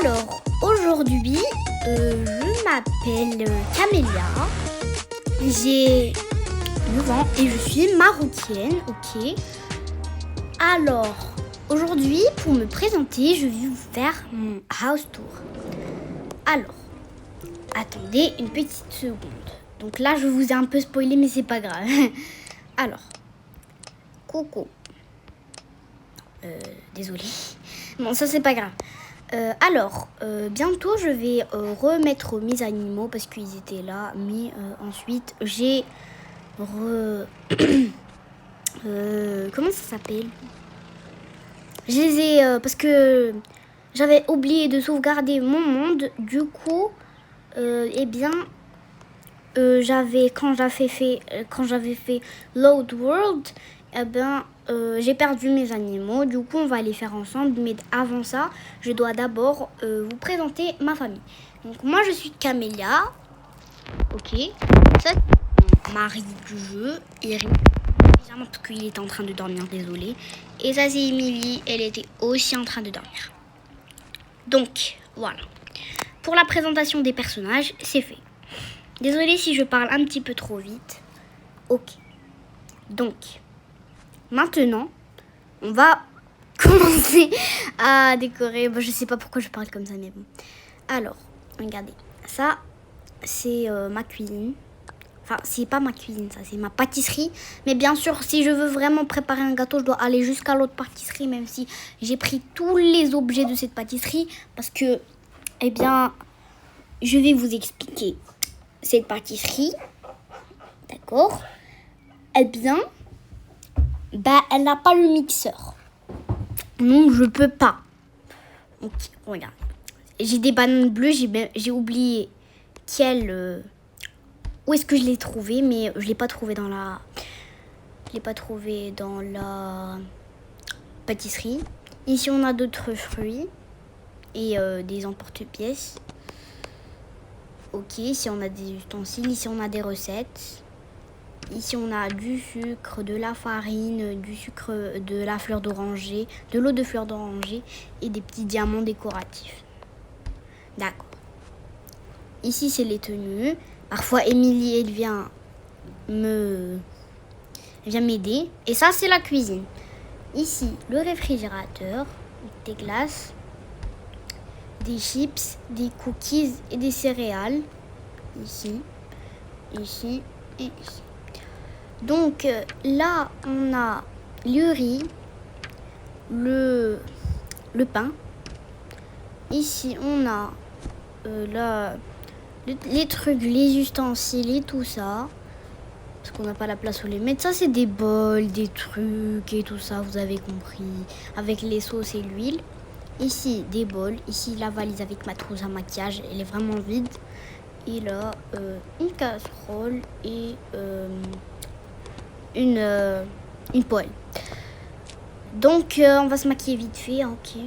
Alors, aujourd'hui, je m'appelle Camélia, j'ai 9 ans et je suis marocaine, ok. Alors, aujourd'hui, pour me présenter, je vais vous faire mon house tour. Alors, attendez une petite seconde. Donc là, je vous ai un peu spoilé, mais c'est pas grave. Alors, coucou. Désolée. Bon, ça, c'est pas grave. Alors, bientôt, je vais remettre mes animaux parce qu'ils étaient là. Mais ensuite, j'ai... comment ça s'appelle? Je les ai... parce que j'avais oublié de sauvegarder mon monde. Du coup, eh bien... quand j'avais fait Load World, eh ben, j'ai perdu mes animaux. Du coup, on va les faire ensemble. Mais avant ça, je dois d'abord vous présenter ma famille. Donc, moi, je suis Camélia. Ok. Ça, c'est mon mari du jeu, Eric. Évidemment, parce qu'il était en train de dormir, désolé. Et ça, c'est Emily. Elle était aussi en train de dormir. Donc, voilà. Pour la présentation des personnages, c'est fait. Désolée si je parle un petit peu trop vite. Ok. Donc, maintenant, on va commencer à décorer. Bon, je sais pas pourquoi je parle comme ça, mais bon. Alors, regardez. Ça, c'est ma cuisine. Enfin, c'est pas ma cuisine, ça, c'est ma pâtisserie. Mais bien sûr, si je veux vraiment préparer un gâteau, je dois aller jusqu'à l'autre pâtisserie, même si j'ai pris tous les objets de cette pâtisserie. Parce que, eh bien, je vais vous expliquer. Cette pâtisserie, d'accord, eh bien, elle n'a pas le mixeur. Donc, je peux pas. Ok, regarde. J'ai des bananes bleues, j'ai oublié où est-ce que je l'ai trouvé, mais je l'ai pas trouvé dans la... pâtisserie. Ici, on a d'autres fruits et des emporte-pièces. Ok, ici on a des ustensiles, ici on a des recettes. Ici on a du sucre, de la farine, du sucre, de la fleur d'oranger, de l'eau de fleur d'oranger et des petits diamants décoratifs. D'accord. Ici c'est les tenues. Parfois Émilie elle vient m'aider. Et ça c'est la cuisine. Ici le réfrigérateur, des glaces, des chips, des cookies et des céréales. Ici, ici et ici. Donc là, on a le riz, le pain. Ici, on a les trucs, les ustensiles et tout ça. Parce qu'on n'a pas la place où les mettre. Ça, c'est des bols, des trucs et tout ça, vous avez compris. Avec les sauces et l'huile. Ici, des bols. Ici, la valise avec ma trousse à maquillage. Elle est vraiment vide. Et là, une casserole et une poêle. Donc, on va se maquiller vite fait, hein, ok.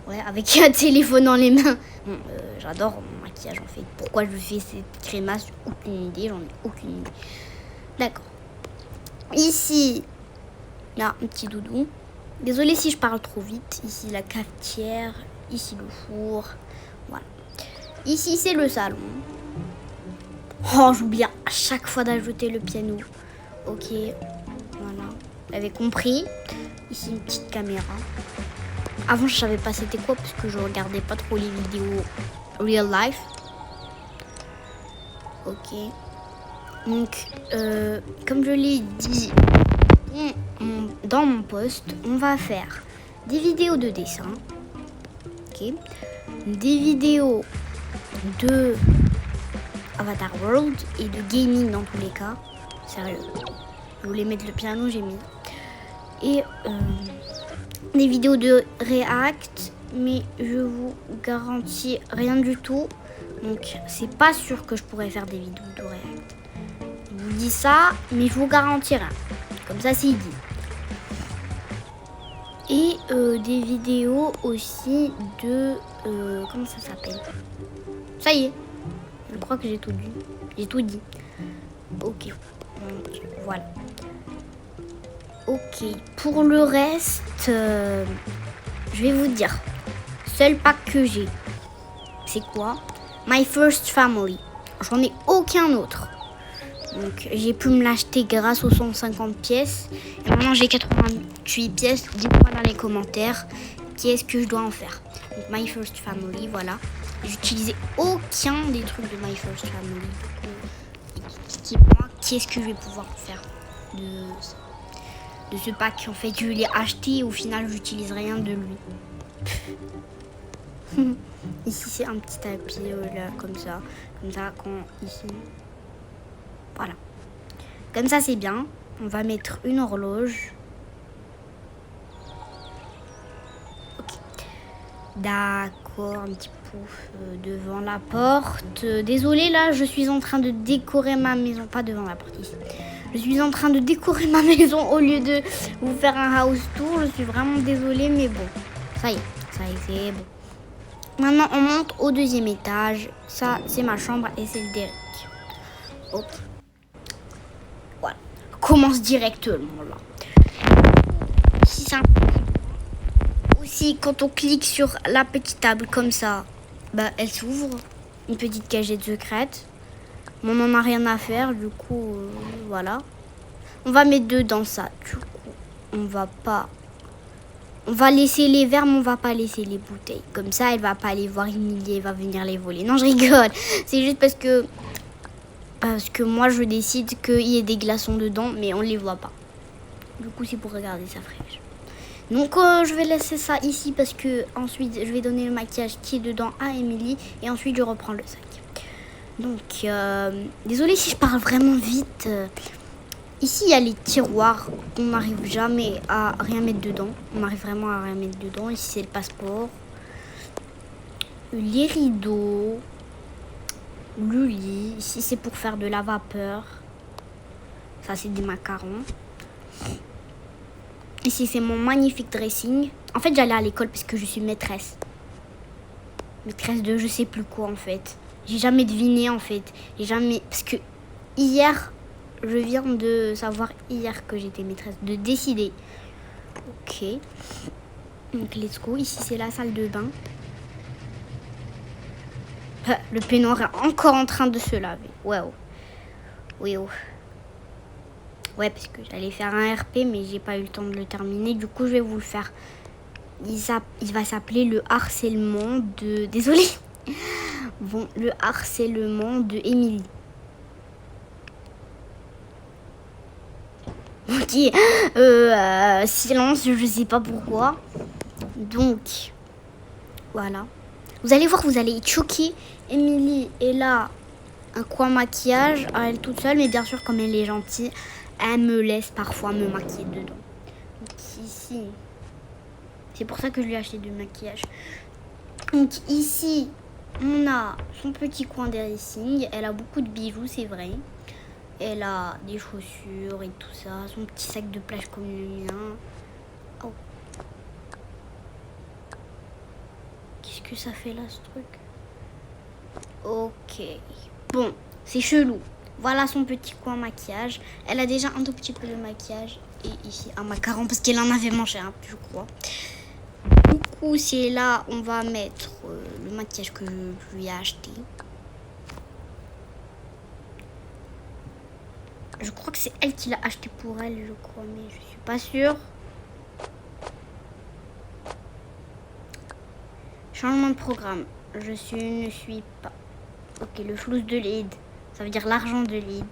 Ouais, avec un téléphone dans les mains. Bon, j'adore mon maquillage, en fait. Pourquoi je fais cette crémasse, j'ai aucune idée. J'en ai aucune idée. D'accord. Ici, là, un petit doudou. Désolée si je parle trop vite. Ici, la cafetière. Ici, le four. Voilà. Ici, c'est le salon. Oh, j'oublie à chaque fois d'ajouter le piano. Ok, voilà. Vous avez compris. Ici, une petite caméra. Avant, je savais pas c'était quoi parce que je regardais pas trop les vidéos real life. Ok. Donc, comme je l'ai dit dans mon post, on va faire des vidéos de dessin. Ok. Des vidéos de Avatar World et de gaming dans tous les cas. Sérieux. Je voulais mettre le piano, j'ai mis. Et des vidéos de React, mais je vous garantis rien du tout. Donc c'est pas sûr que je pourrais faire des vidéos de React. Je vous dis ça, mais je vous garantis rien. Comme ça, c'est dit. Et des vidéos aussi de... comment ça s'appelle? Ça y est. Je crois que j'ai tout dit. J'ai tout dit. Ok. Donc, voilà. Ok. Pour le reste, je vais vous dire. seul pack que j'ai. C'est quoi? My First Family. J'en ai aucun autre. Donc j'ai pu me l'acheter grâce aux 150 pièces. Et maintenant j'ai 88 pièces. Dites-moi dans les commentaires qu'est-ce que je dois en faire. Donc My First Family, voilà. J'utilisais aucun des trucs de My First Family. Dites-moi qu'est-ce que je vais pouvoir faire de ce pack. En fait, je l'ai acheté et au final, j'utilise rien de lui. Ici, c'est un petit tapis là, comme ça. Comme ça, quand ici. Voilà. Comme ça, c'est bien. On va mettre une horloge. Ok. D'accord, un petit pouf devant la porte. Désolée, là, je suis en train de décorer ma maison. Pas devant la porte, ici. Je suis en train de décorer ma maison au lieu de vous faire un house tour. Je suis vraiment désolée, mais bon. Ça y est, c'est bon. Maintenant, on monte au deuxième étage. Ça, c'est ma chambre et c'est le Derek. Ok. Voilà. Commence directement, là. Si ça... Aussi, quand on clique sur la petite table comme ça, bah, elle s'ouvre. Une petite cagette secrète. On n'en a rien à faire, du coup, voilà. On va mettre dedans ça. Du coup, on va laisser les verres, mais on va pas laisser les bouteilles. Comme ça, elle va pas les voir Emilie, elle va venir les voler. Non, je rigole. C'est juste parce que moi, je décide qu'il y ait des glaçons dedans, mais on les voit pas. Du coup, c'est pour regarder ça fraîche. Donc, je vais laisser ça ici parce que ensuite, je vais donner le maquillage qui est dedans à Emilie et ensuite, je reprends le sac. Donc, désolée si je parle vraiment vite. Ici, il y a les tiroirs. On n'arrive jamais à rien mettre dedans. On arrive vraiment à rien mettre dedans. Ici, c'est le passeport. Les rideaux. Le lit. Ici, c'est pour faire de la vapeur. Ça, c'est des macarons. Ici, c'est mon magnifique dressing. En fait, j'allais à l'école parce que je suis maîtresse. Maîtresse de je sais plus quoi, en fait. J'ai jamais deviné, en fait. Parce que hier... Je viens de savoir hier que j'étais maîtresse, de décider. Ok. Donc, let's go. Ici, c'est la salle de bain. Le peignoir est encore en train de se laver. Wow. Oui, oh. Ouais, parce que j'allais faire un RP, mais j'ai pas eu le temps de le terminer. Du coup, je vais vous le faire. Il va s'appeler le harcèlement de... Désolée. Bon, le harcèlement de Emilie. Ok, silence, je sais pas pourquoi. Donc, voilà. Vous allez voir, vous allez être choqués. Emilie est là, un coin maquillage, à elle toute seule. Mais bien sûr, comme elle est gentille, elle me laisse parfois me maquiller dedans. Donc ici, c'est pour ça que je lui ai acheté du maquillage. Donc ici, on a son petit coin dressing. Elle a beaucoup de bijoux, c'est vrai. Elle a des chaussures et tout ça. Son petit sac de plage comme le mien. Oh. Qu'est-ce que ça fait là, ce truc? Ok. Bon, c'est chelou. Voilà son petit coin maquillage. Elle a déjà un tout petit peu de maquillage. Et ici, un macaron parce qu'elle en avait mangé un peu, je crois. Du coup, c'est là, on va mettre le maquillage que je lui ai acheté. Je crois que c'est elle qui l'a acheté pour elle, je crois, mais je suis pas sûre. Changement de programme. Je ne suis pas. Ok, le flouze de l'Eid. Ça veut dire l'argent de l'Eid.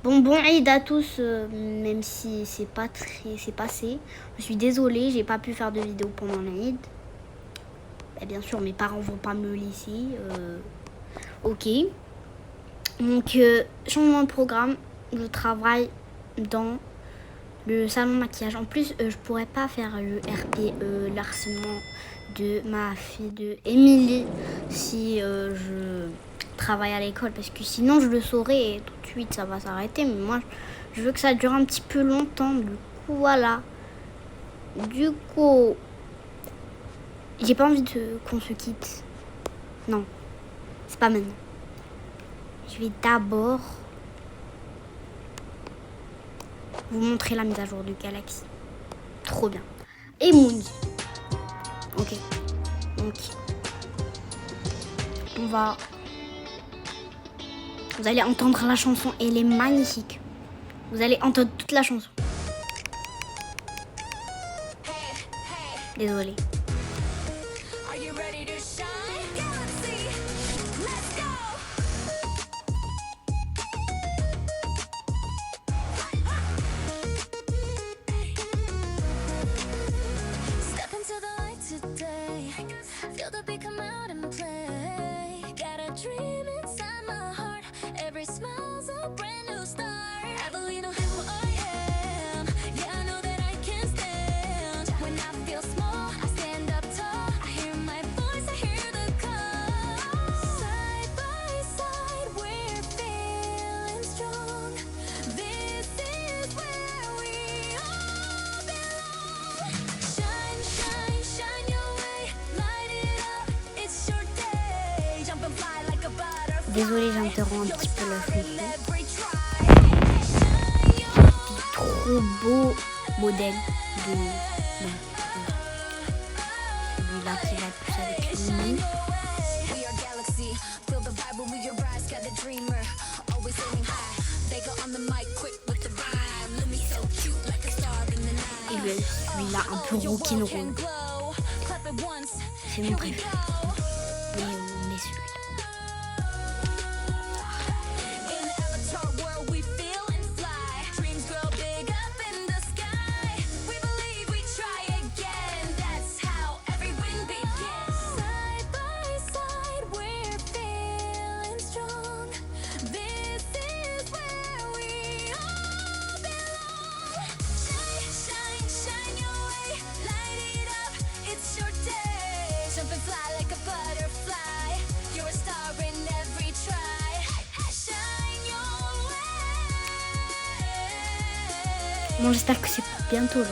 Bon Eid à tous, même si c'est passé. Je suis désolée, j'ai pas pu faire de vidéo pendant l'Eid. Bah, bien sûr, mes parents vont pas me laisser. Ok. Donc, changement de programme. Je travaille dans le salon de maquillage. En plus, je pourrais pas faire le RP, l'harcèlement de ma fille de Emilie si je travaille à l'école, parce que sinon je le saurais et tout de suite ça va s'arrêter. Mais moi, je veux que ça dure un petit peu longtemps. Du coup, voilà. Du coup, j'ai pas envie qu'on se quitte. Non, c'est pas maintenant. Je vais d'abord vous montrer la mise à jour de Galaxy. Trop bien. Et Moon. Ok. Donc, vous allez entendre la chanson, elle est magnifique. Vous allez entendre toute la chanson. Désolée. Désolée, j'interromps un petit peu la chanson. Trop beau modèle de celui-là qui va plus avec lui. Et celui-là un peu rock'n'roll. C'est mon préféré. Mais celui-là. Bon, j'espère que c'est pour bientôt là.